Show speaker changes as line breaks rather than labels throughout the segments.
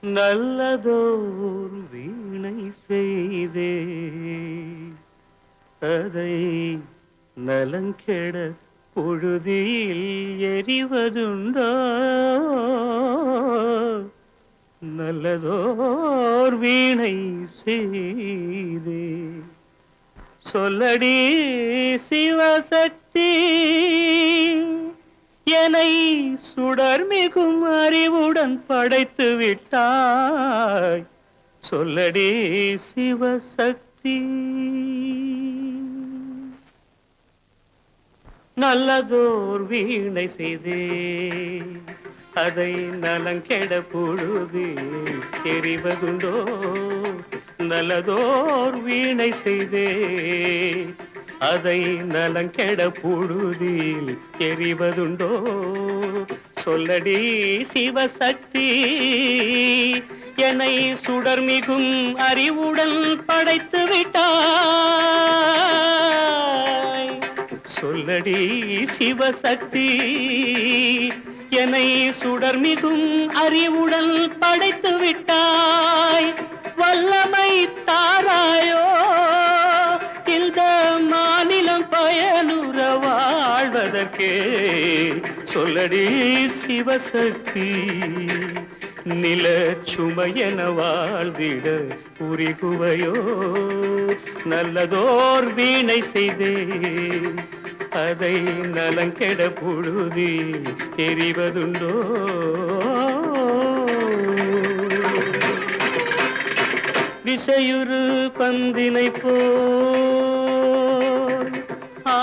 நல்லதோர் வீணை செய்தே அதை நலங்கெட பொழுதில் எறிவதுண்டோ? நல்லதோர் வீணை செய்தே சொல்லடி சிவசக்தி, என்னை சுடர்மிகும் அறிவுடன் படைத்து விட்டாய். சொல்லடி சிவசக்தி. நல்லதோர் வீணை செய்தே அதை நலங்கெட பொழுது எறிவதுண்டோ? நல்லதோர் வீணை செய்தே அதை நலங்கெட பொழுதில் எறிவதுண்டோ? சொல்லடி சிவசக்தி, என்னை சுடர்மிகும் அறிவுடன் படைத்து விட்டாய். சொல்லடி சிவசக்தி, என்னை சுடர்மிகும் அறிவுடன் படைத்து விட்டாய். வல்லமை தாராயோ இந்த மாநிலம் பயனுற வாழ்வதற்கே. சொல்லடி சிவசக்தி, நில சுமையென வாழ்ந்திட உரிகுவையோ? நல்லதோர் வீணை செய்தே அதை நலங்கெட பொழுதில் எறிவதுண்டோ? விசையுறு பந்தினை போல் ஆ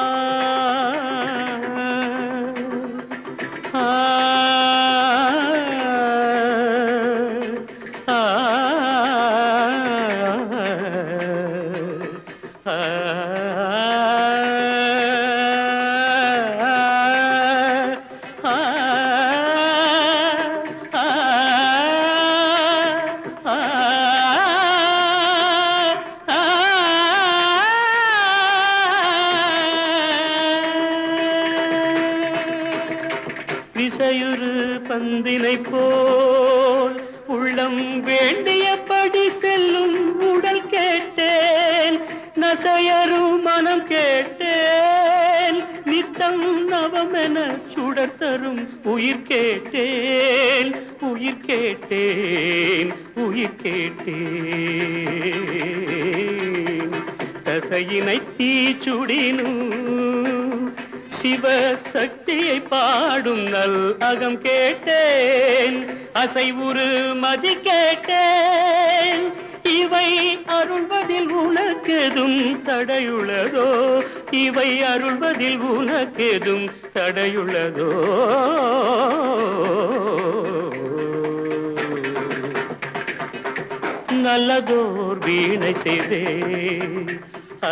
விசையுறு பந்தினை போல் உள்ளம் வேண்டியபடி செல்லும் உடல் கேட்டேன். நசையரு மனம் கேட்டேன். நித்தம் நவமென சுடர் தரும் உயிர் கேட்டேன். உயிர் கேட்டேன், உயிர் கேட்டேன். தசையினை தீச்சுடினும் சிவசக்தியை பாடும் நல் அகம் கேட்டேன். அசைவுறு மதி கேட்டேன். இவை அருள்வதில் உனக்கெதும் தடையுள்ளதோ? இவை அருள்வதில் உனக்கெதும் தடையுள்ளதோ? நல்லதோர் வீணை செய்தே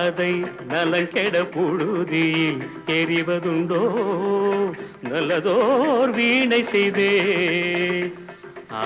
அதை நலங்கெட பொழுதில் எறிவதுண்டோ? நல்லதோர் வீணை செய்தே ஆ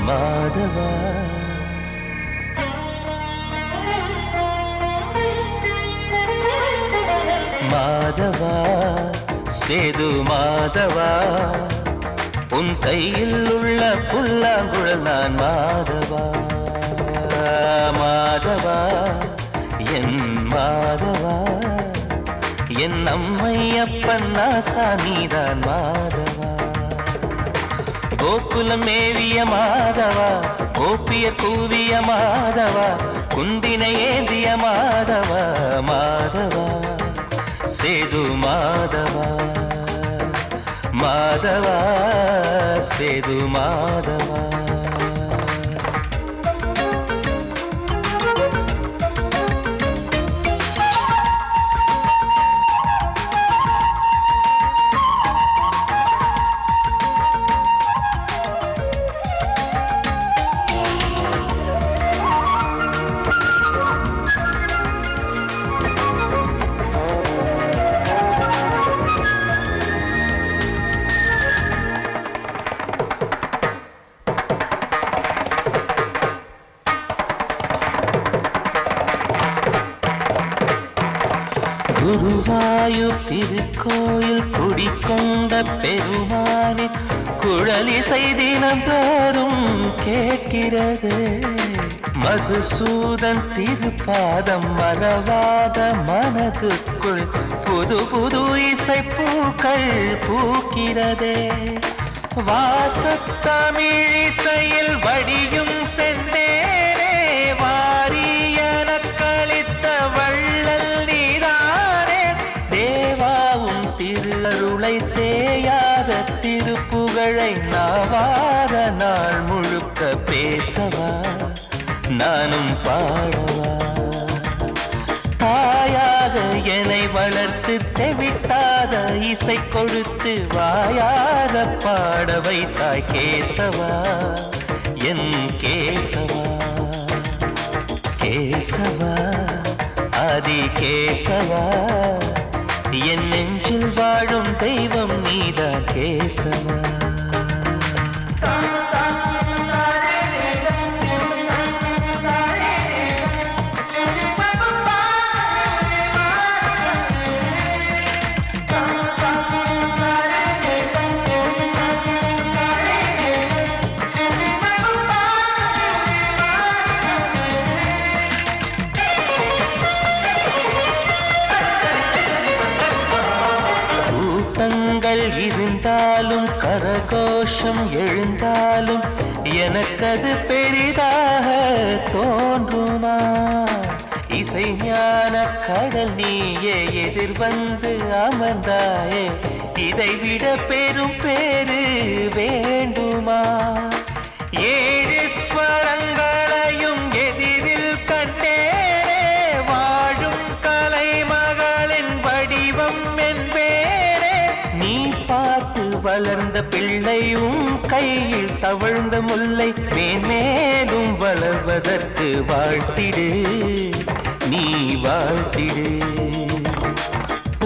மாதவா மாதவா சேது மாதவா, உன் கையில் உள்ள புல்லாங்குழல் நான் மாதவா. மாதவா என் மாதவா, என் அம்மை அப்பன் நாசா நீதான் மாதவா. கோகுலம் மேவிய மாதவா, கோப்பிய கூவிய மாதவா, குந்தினை ஏந்திய மாதவா. மாதவா சேது மாதவா, மாதவா சேது மாதவா. குருவாயூர் திருக்கோயில் குடிக்கொண்ட பெருமானின் குழலிசை தினந்தோறும் கேட்கிறது. மதுசூதன் திருப்பாதம் மறவாத மனதுக்குள் புது புது இசைப்பூக்கள் பூக்கிறதே. வாசத்தமிழிசையில் வடியும் செந்தேனே வாரியன கழித்த வள்ளல் நீதானே. தேவாவும் திருஅருளை தேயாத திருப்புகழை நாவார நாள் முழுக்க பேசவா நானும் பாடவா. தாயாக என்னை வளர்த்து தெவிட்டாத இசை கொடுத்து வாயாத பாட வைத்தாய் கேசவா என் கேசவா. கேசவா ஆதி கேசவா என் நெஞ்சில் வாழும் தெய்வம் நீதான் கேசவா. இருந்தாலும் கரகோஷம் எழுந்தாலும் எனக்கது பெரிதாக தோன்றுமா. இசை ஞான கடல் நீயே எதிர்வந்து அமர்ந்தாயே இதைவிட பெரும் பேரு வேண்டுமா. ஏழு ஸ்வரங்களையும் எதிரில் கண்டேனே வாழும் கலைமகளின் வடிவம் என்பேனே. நீ பார்த்து வளர்ந்த பிள்ளையும் கையில் தவழ்ந்த முல்லை மேன்மேலும் வளர்வதற்கு வாழ்த்திடு நீ வாழ்த்திடு.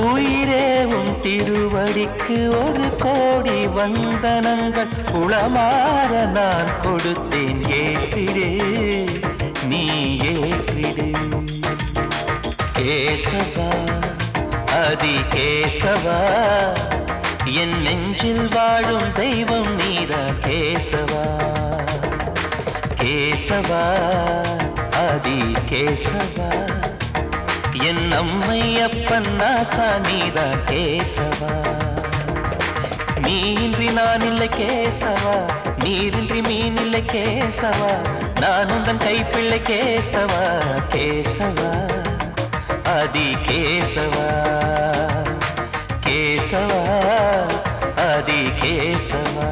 உயிரேவும் திருவடிக்கு ஒரு கோடி வந்தனங்கள் உளமாற நான் கொடுத்தேன் ஏற்றிடு நீ ஏற்றிடு. கேசவா ஆதி கேசவா என் நெஞ்சில் வாழும் தெய்வம் நீதா கேசவா. கேசவா ஆதி கேசவா என் அம்மை அப்பன் நாசா நீதா கேசவா. நீன்றி நான் இல்லை கேசவா நீரின்றி மீன் இல்லை கேசவா நான் உந்தன் கைப்பிள்ளை கேசவா. கேசவா ஆதி கேசவா கேசவா ஆதி கேசவா.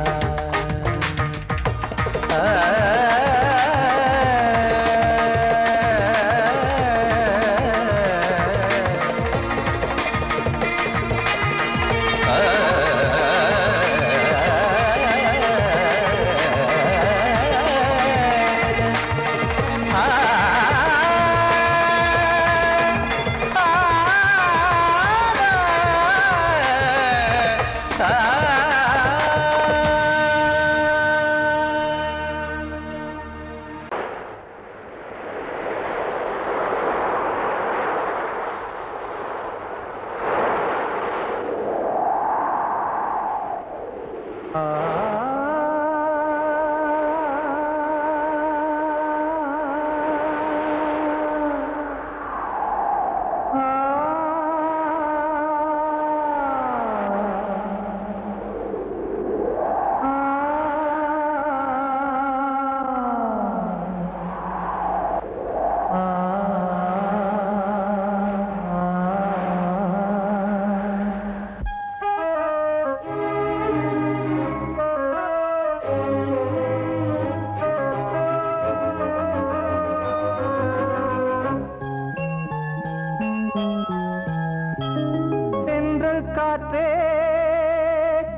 காற்றே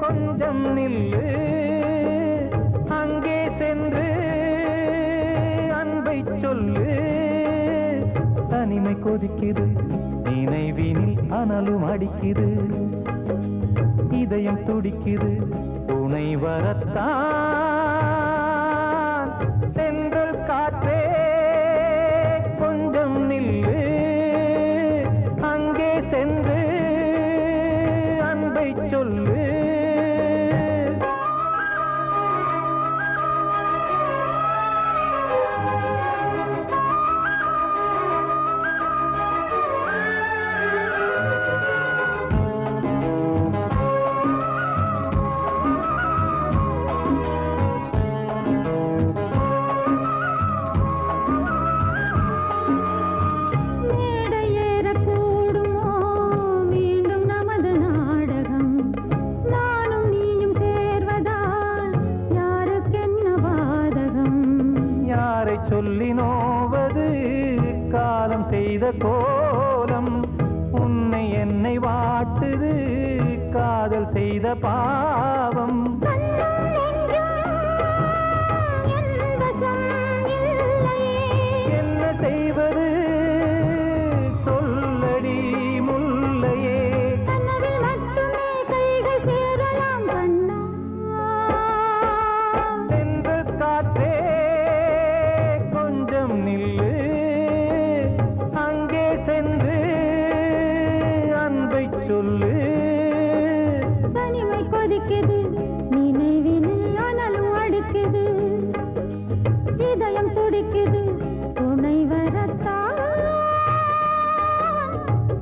கொஞ்சம் நில்லு, அங்கே சென்று அன்பை சொல்லு. தனிமை கொதிக்குது, நினைவினில் அனலும் அடிக்குது, இதயம் துடிக்குது துணை வரத்தான். சென்றல் காற்றே கொஞ்சம் நில்லு, அங்கே சென்று சொல்லி நோவது காலம் செய்த கோலம். உன்னை என்னை வாட்டுது காதல் செய்த பாவம். என்ன செய்வது சொல்லடி முல்லையே. தென்றல் காற்றே கொஞ்சம் நில்லு, அங்கே சென்று அன்பை சொல்லு.
தனிமை கொதிக்குது, நினைவினில் அனலும் அடிக்குது, இதயம் துடிக்குது துணை வரத்தான்.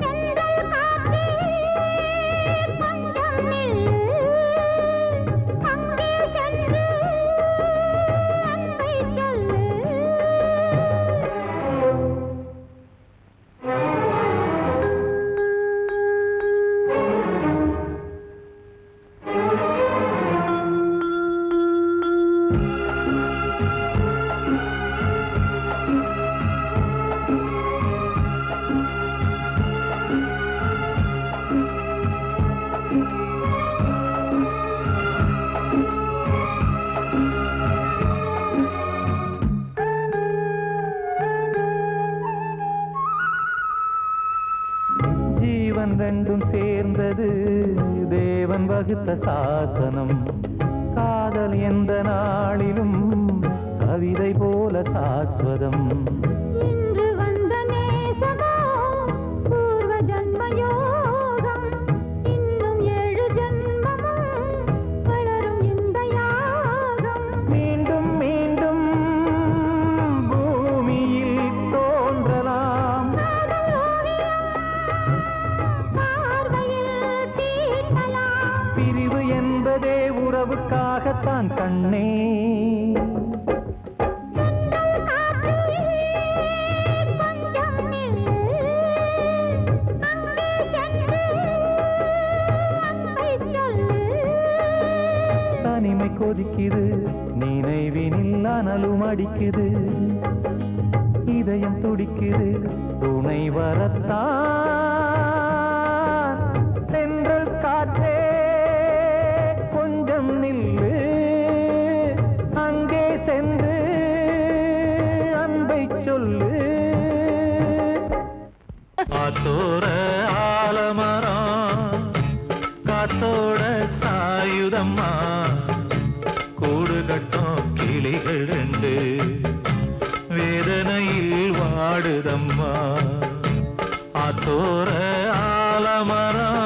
தென்றல் காற்றே கொஞ்சம் நில்லு, அங்கே சென்று அன்பை சொல்லு.
ஜீவன் ரெண்டும் சேர்ந்தது தேவன் வகுத்த சாசனம். காதல் எந்த நாளிலும் கவிதை போல சாஸ்வதம்.
இன்று வந்த நேசமோ பூர்வ ஜன்ம யோகம், இன்னும் 7 ஜன்மமும் வளரும் இந்த யாகம்.
மீண்டும் மீண்டும் பூமியில் தோன்றலாம்.
காதல் ஓவியம் பார்வையில் தீட்டலாம்.
பிரிவு என்பதே உறவுக்காகத்தான் கண்ணே.
தென்றல் காற்றே கொஞ்சம் நில்லு, அங்கே சென்று அன்பை சொல்லு.
தனிமை கொதிக்குது, நினைவினில் அனலும் அடிக்குது, இதயம் துடிக்குது துணை வரத்தான். சென்றல் காற்றே கொஞ்சம் நில்லு, அங்கே சென்று அன்பை சொல்லு.
காத்தோர ஆலமரம் காத்தோட சாயுதம்மா, கூடு கட்டும் கிளிகள் ரெண்டு வேதனையில் வாடுதம்மா. ஆத்தோர ஆலமரம்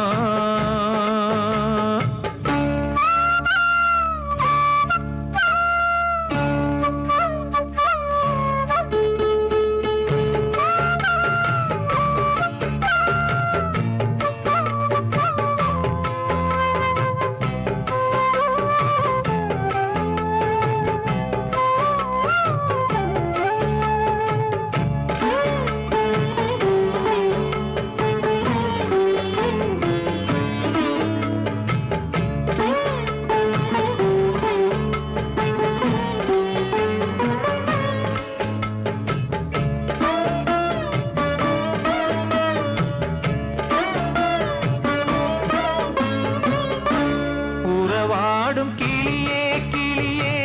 உறவாடும் கிளியே கிளியே,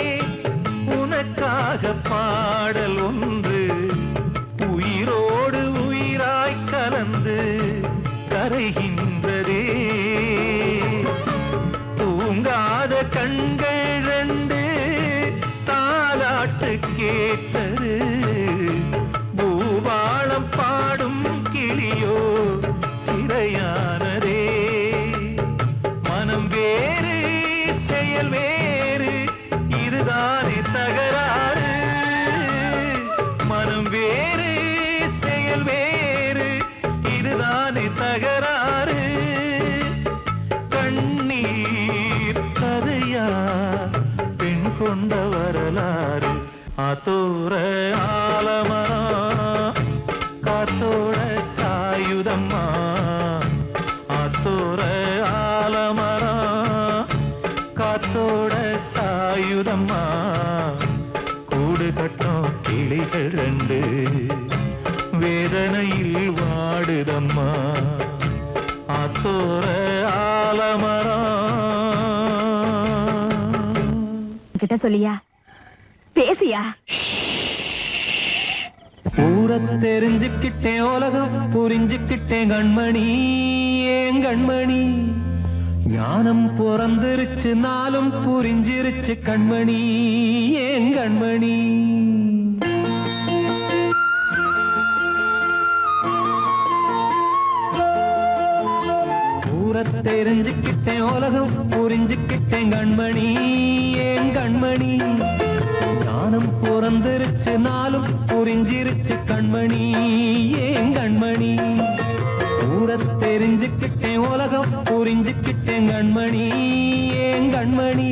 உனக்காக பாடல் ஒன்று உயிரோடு உயிராய் கலந்து கரைகின்றதே. தூங்காத கண்கள் ரெண்டு தாலாட்டு கேட்டது, பூபாளம் பாடும் கிளியோ சிறையானதே. மனம் வேறு செயல் வேறு, இதுதானே தகராறு. மனம் வேறு செயல் வேறு, இதுதானே தகராறு. கண்ணீர் கதையா பெண் கொண்ட வரலாறு. ஆத்தோர ஆலமரம் காத்தோட சாயுதம்மா, ஆத்தோர ஆலமரம் காத்தோட சாயுதம்மா, கூடு கட்டும் கிளிகள் ரெண்டு வேதனையில் வாடுதம்மா ஆத்தோர ஆலமரம்.
கிட்ட சொல்லியா பேசியா?
ஊரை தெரிஞ்சுக்கிட்டேன் உலகம் புரிஞ்சுக்கிட்டேன் கண்மணி ஏன் கண்மணி ஞானம் பிறந்திருச்சு நாளும் புரிஞ்சிருச்சு கண்மணி ஏன் கண்மணி. ஊரை தெரிஞ்சுக்கிட்டேன் உலகம் புரிஞ்சுக்கிட்டேன் கண்மணி ஏன் கண்மணி ஞானம் பிறந்திருச்சு நாளும் புரிஞ்சிருச்சு கண்மணி ஏன் கண்மணி. ஊரை தெரிஞ்சுக்கிட்டேன் உலகம் புரிஞ்சுக்கிட்டேன் கண்மணி ஏன் கண்மணி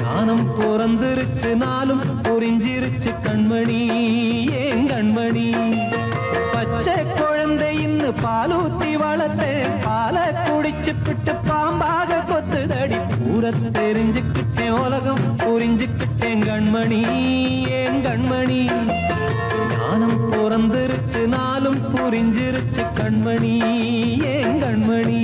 ஞானம் பிறந்திருச்சு நாளும் புரிஞ்சிருச்சு கண்மணி ஏன் கண்மணி. பச்சை குழந்தை இன்னும் பாலூத்தி வளர்த்தேன் பாலை குடிச்சு பிட்டு பாம்பாக கொத்துதடி. ஊரை தெரிஞ்சுக்கிட்டேன் உலகம் புரிஞ்சுக்கிட்டேன் கண்மணி ஏன் கண்மணி ஞானம் பிறந்திருச்சு நாளும் புரிஞ்சிருச்சு கண்மணி ஏன் கண்மணி.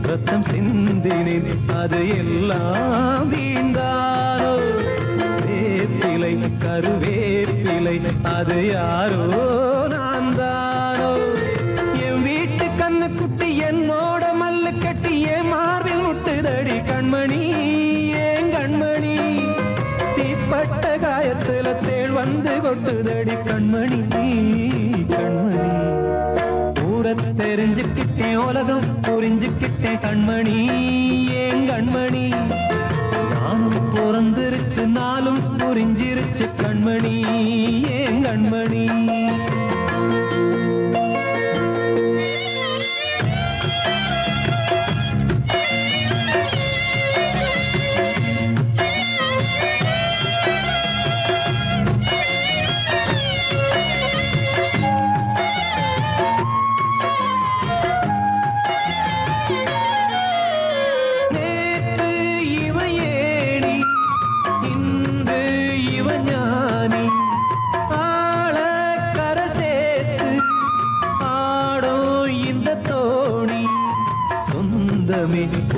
ரத்தம் சிந்தினேன் அது எல்லாம் வீண்டானோ வேப்பிலை கருவேப்பிலை அது யாரோ நான் தானோ. என் வீட்டு கண்ணு குட்டி என்னோட மல்லு கட்டி என் மார்பில் முட்டுதடி கண்மணி ஏன் கண்மணி தீப்பட்ட காயத்துல தேள் வந்து கொட்டுதடி கண்மணி கண்மணி. ஊரை தெரிஞ்சுக்கிட்டேன் உலகம் புரிஞ்சுக்கிட்டேன் கண்மணி ஏன் கண்மணி ஞானம் பிறந்திருச்சு நாளும் புரிஞ்சிருச்சு கண்மணி ஏன் கண்மணி.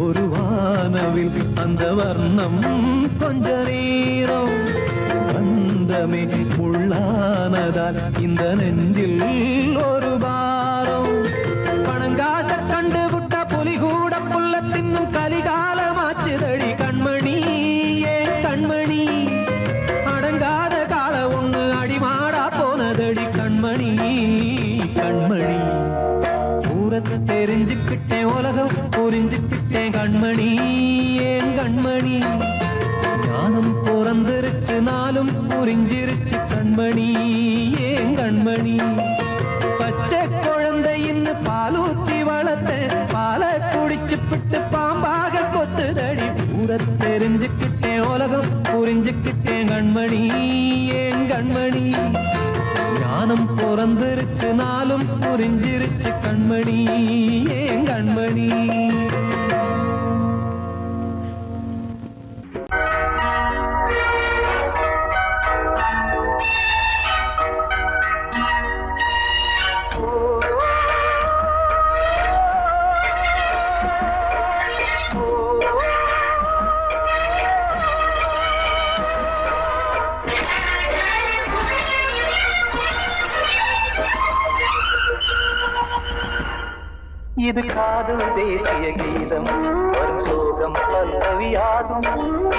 ஒரு வானவில் அந்த வர்ணம் கொஞ்ச நேரம் பந்தமே உள்ளானதால் இந்த நெஞ்சில் ஒரு பாரம். பணங்காச கண்டு விட்ட புலி கூட புல்ல தின்னும் கலிகாலமாச்சுதடி கண்மணி ஏன் கண்மணி அடங்காத கால ஒண்ணு அடிமாடா போனதடி கண்மணி கண்மணி. ஊரை தெரிஞ்சுக்கிட்டேன் உலகம் புரிஞ்சுக்கிட்டேன் கண்மணி ஏன் கண்மணி ஞானம் பிறந்திருச்சு நாளும் புரிஞ்சிருச்சு கண்மணி ஏன் கண்மணி. பச்சை குழந்தை இன்னும் பாலூத்தி வளர்த்தேன் பாலை குடிச்சு பிட்டு பாம்பாக கொத்துதடி. ஊரை தெரிஞ்சுக்கிட்டேன் உலகம் புரிஞ்சுக்கிட்டேன் கண்மணி ஏன் கண்மணி ஞானம் பிறந்திருச்சு நாளும் புரிஞ்சிருச்சு கண்மணி ஏன் கண்மணி.
இது காதல் தேசிய கீதம் வரும் சோகம் பல்லவியாகும்.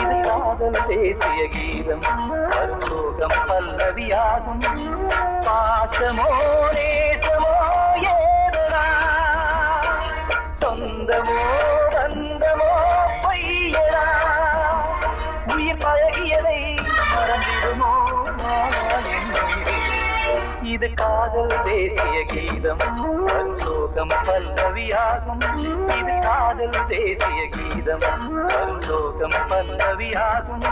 இது காதல் தேசிய கீதம் வரும் சோகம் பல்லவியாகும். பாசமோ நேசமோ ஏதனா சொந்தமோ பந்தமோ பொய்யடா உயிர் பழகியதை மறந்திடுமோ இது காதல் தேசிய கீதம் சோகம் பல்லவியாகும் இது காதல் தேசிய கீதம் சோகம் பல்லவியாகும்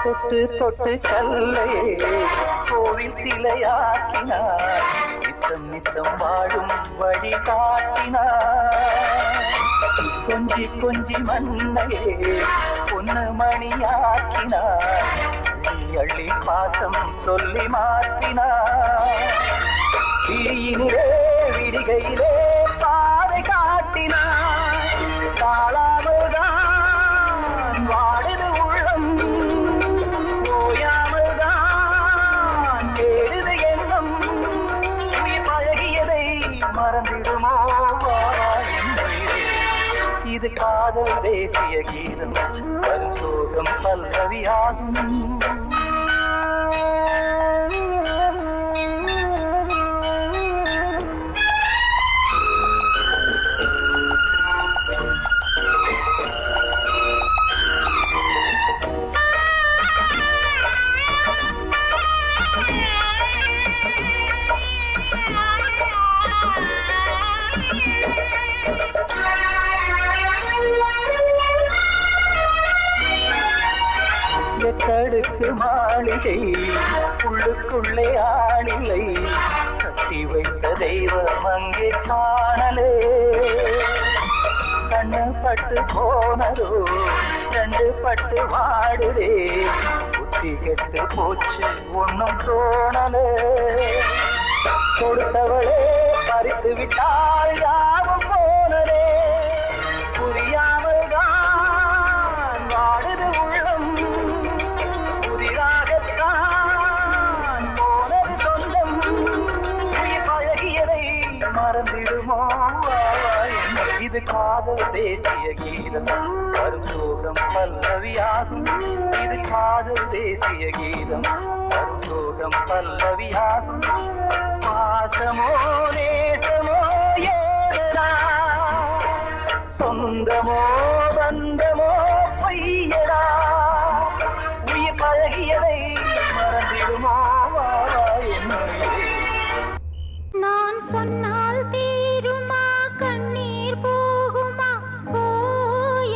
தொட்டு தொட்டு கல்லையே கோவில் சிலையாக்கினார் நித்தம் நித்தம் வாழும் வழி காட்டினார் கொஞ்சி கொஞ்சி மண்ணையே பொன்னு மணியாக்கினார் அள்ளி பாசம் சொல்லி மாற்றினார் விழியினிலே விடிகையிலே பாதை காட்டினார் தாழாமல்தான் வாடுது உள்ளம் ஓயாமல்தான் தேடுது எண்ணம் உயிர் பழகியதை மறந்திடுமோ இது காதல் தேசிய கீதம் சோகம் பல்லவியாகும் கடுக்கு மாளிகை உள்ளுக்குள்ளே ஆளில்லை கட்டி வைத்த தெய்வம் அங்கே காணலே கண்ணு பட்டு போனதோ கண்டு பட்டு வாடுதே புத்தி கெட்டு போச்சு ஒன்னும் தோணலே கொடுத்தவளே பறித்து விட்டால் யாவும் போனதே புரியாமல் தான் வாடுது உள்ளம் புதிராகத்தான் போனது சொந்தம் உயிர் பழகியதை மறந்திடுமோ இது காதல் தேசிய கீதம் வரும் சோகம் பல்லவியாகும் இது காதல் தேசிய கீதம் வரும் சோகம் பல்லவியாகும் பாசமோ நேசமோ ஏதா சொந்தமோ பந்தமோ பொய்யடா உயிர் பழகியதை மறந்திடுமோ
நான் சொன்னால் தீருமா கண்ணீர் போகுமா ஓ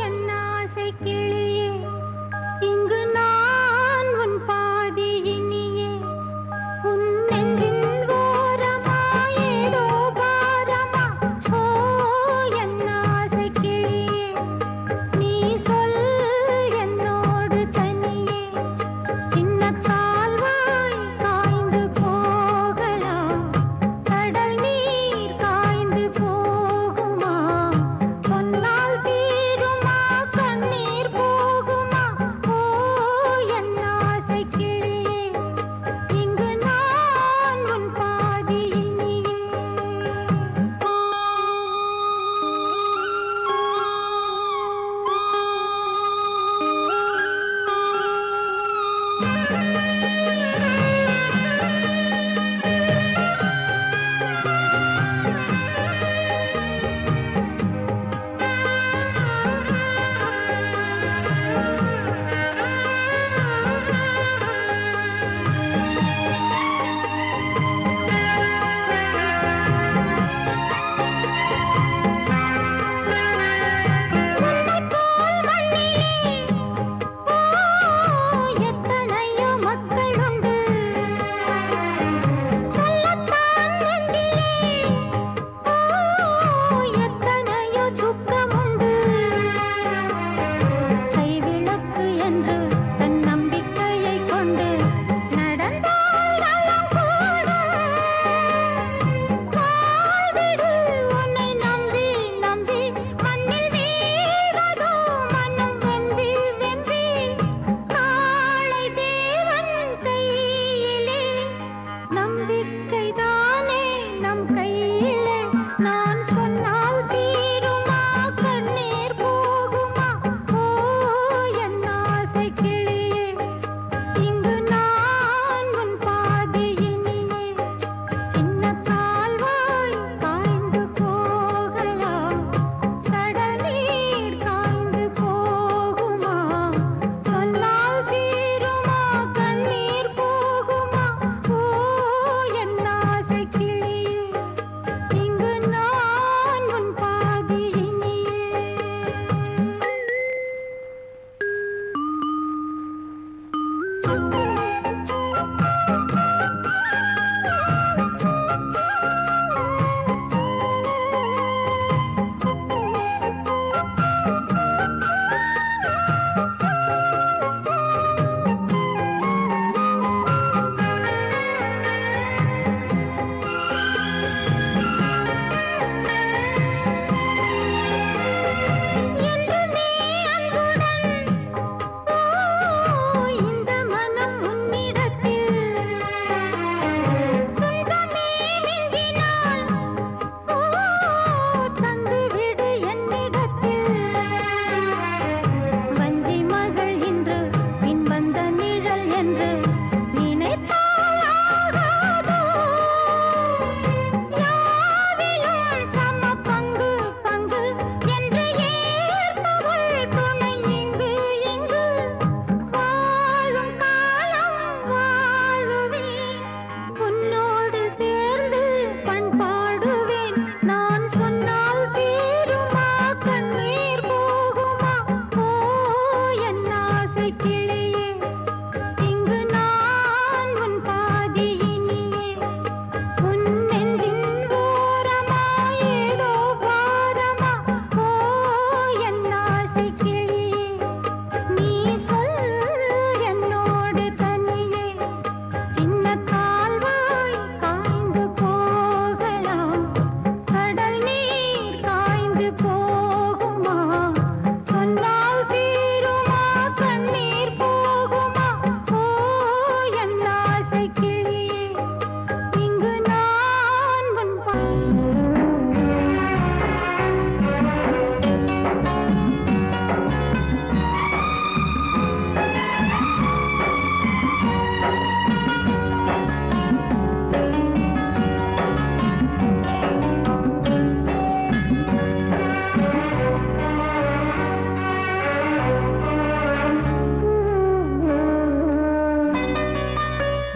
என் ஆசை கிளியே இங்கு நான் உன் பாதி இனியே உன் நெஞ்சின் ஓரமா ஏதோ பாரமா ஓ என் ஆசை கிளியே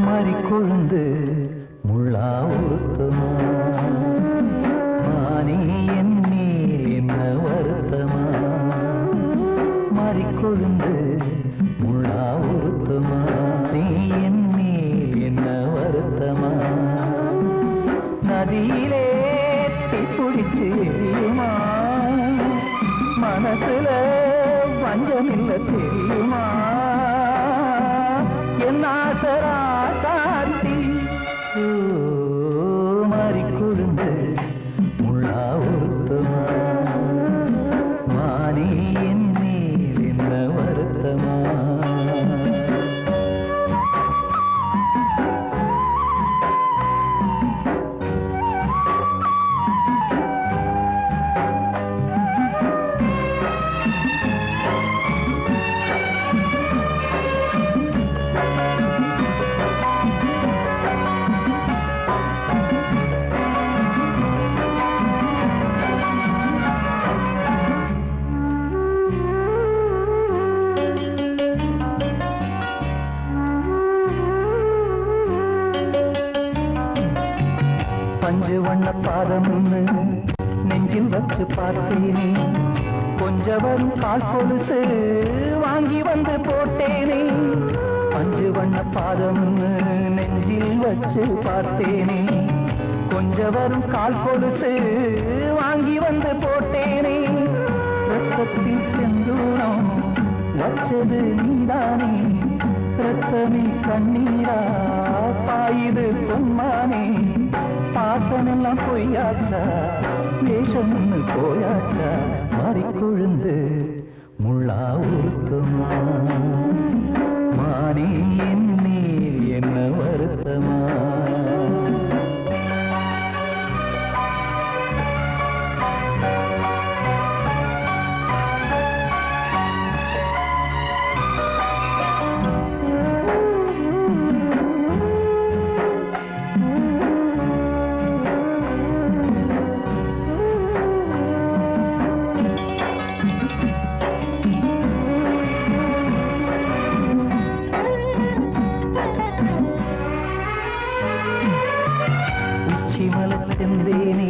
மாறிக்கொழுந்து முள்ளா உருத்தமா மானே என் மேல் என்ன வருத்தமா மாறிக்கொழுந்து முள்ளா உருத்தமா நீ என் மேல் என்ன வருத்தமா நதியிலே பிடிச்சு எரியுமா மனசுல வஞ்சமில்ல தெரியுமா என் ஆசரா சாத்தி மாறிக்கொழுந்து முள்ளா உருத்தமா மானே என் மேல் என்ன வருத்தமா பஞ்சு வண்ண பாதம் நெஞ்சில் வச்சு பார்த்தேனே கொஞ்சம் வரும் கால் கொலுசு வாங்கி வந்து போட்டேனே பஞ்சு வண்ண பாதம் நெஞ்சில் வச்சு பார்த்தேனே கொஞ்சம் வரும் கால் கொலுசு வாங்கி வந்து போட்டேனே ரத்தத்தில் செந்தூரம் வச்சது நீதானே ரத்தமே கண்ணீரா பாயுது பொம்மானே பாசமெல்லாம் பொய்யாச்சா வேஷம் போயாச்சா மாறிக்கொழுந்து முள்ளா உருத்தமா மானே என் மேல் என்ன வருத்தமா செந்தேனே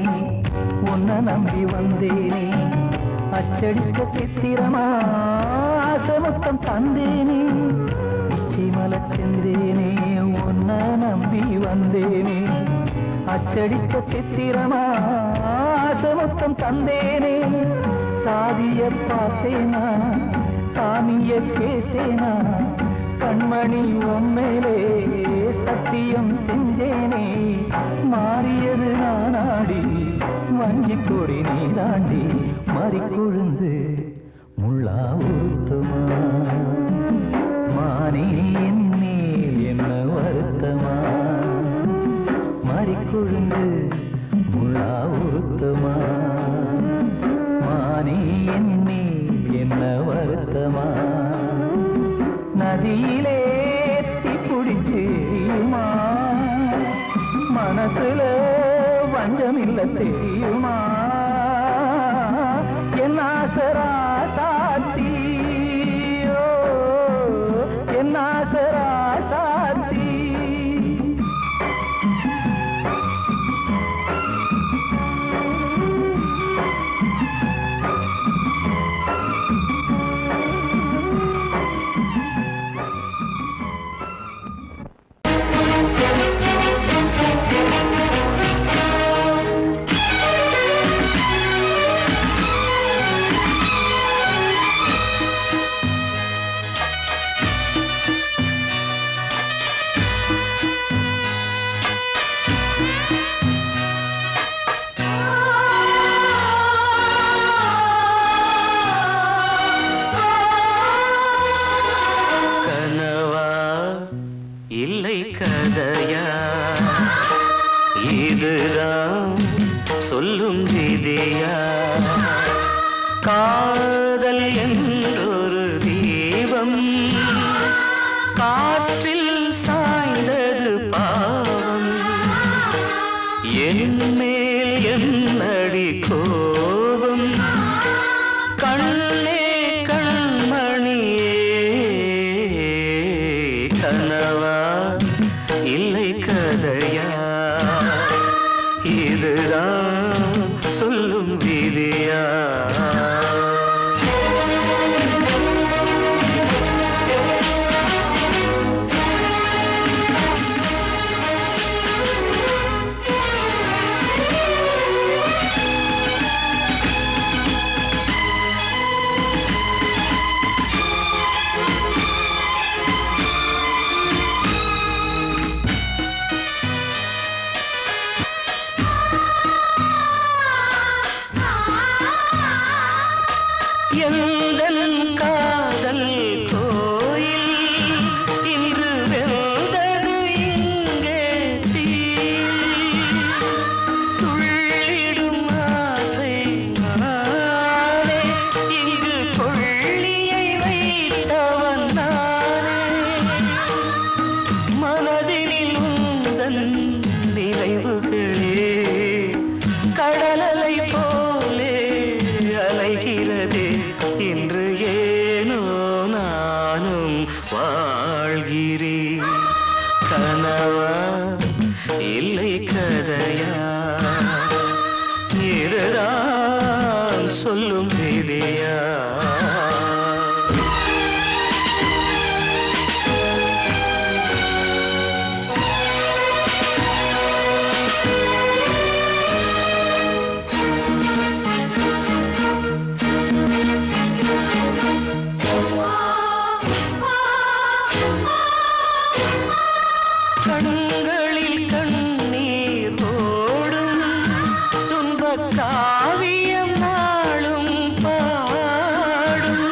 உன்னை நம்பி வந்தேனே அச்சடிக்க சித்திரமா ஆசமுத்தம் தந்தேனே உச்சிமல செந்தேனே உன்னை நம்பி வந்தேனே அச்சடிக்க சித்திரமா ஆசமுத்தம் தந்தேனே சாதிய பார்த்தேனா சாமிய கேட்டேனா கண்மணி உம்மேலே சத்தியம் செஞ்சேனே மாறியது நானாடி வஞ்சி கொடி நீதாண்டி மாறிக்கொழுந்து முள்ளா உருத்தமா மானே என் மேல் என்ன வருத்தமா மாறிக்கொழுந்து முள்ளா உருத்தமா மானே என் மேல் என்ன வருத்தமா நதியிலே பிடிச்சு மனசுல வஞ்சமில்ல தெரியுமா என் ஆசரா சாத்தி என் ஆசரா சாத்தி
சொல்லும் விதியா காதல் என்றொரு தீபம் காற்றில் சாய்ந்தது பாவம் என் மேல் என்னடி கோபம் கண்ணே கண்மணியே கனவா வாழ்கிறேன். கனவா இல்லை கதையா, இதுதான் சொல்லும் விதியா? கண்களில் கண்ணீர் ஓடும் துன்பக் காவியம் நாளும் பாடும்.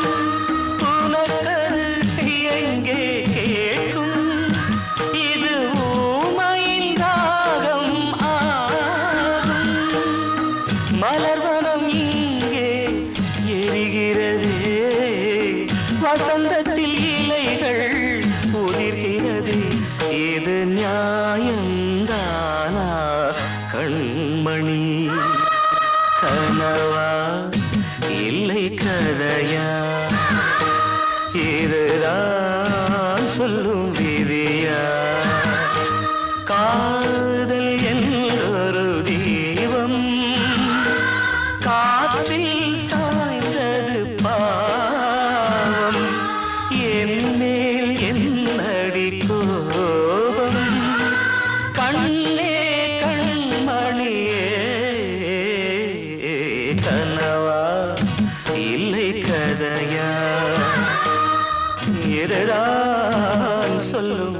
உனக்கது எங்கே கேட்கும்? இது ஊமையின் ராகம் ஆகும். மலர்வனம் இங்கே எரிகிறதே, வசந்தத்தில் இலைகள் உதிர்கிறது. இது நியாயந்தானா கண்மணி? கனவா இல்லை கதையா, இதுதான் சொல்லும் விதியா? காதல் என்றொரு தீபம் காற்றில் சாய்ந்தது பாவம். என் மேல் என்னடி கோபம்? கண்ணே கண்மணியே, கனவா இல்லை கதையா, இதுதான் சொல்லும்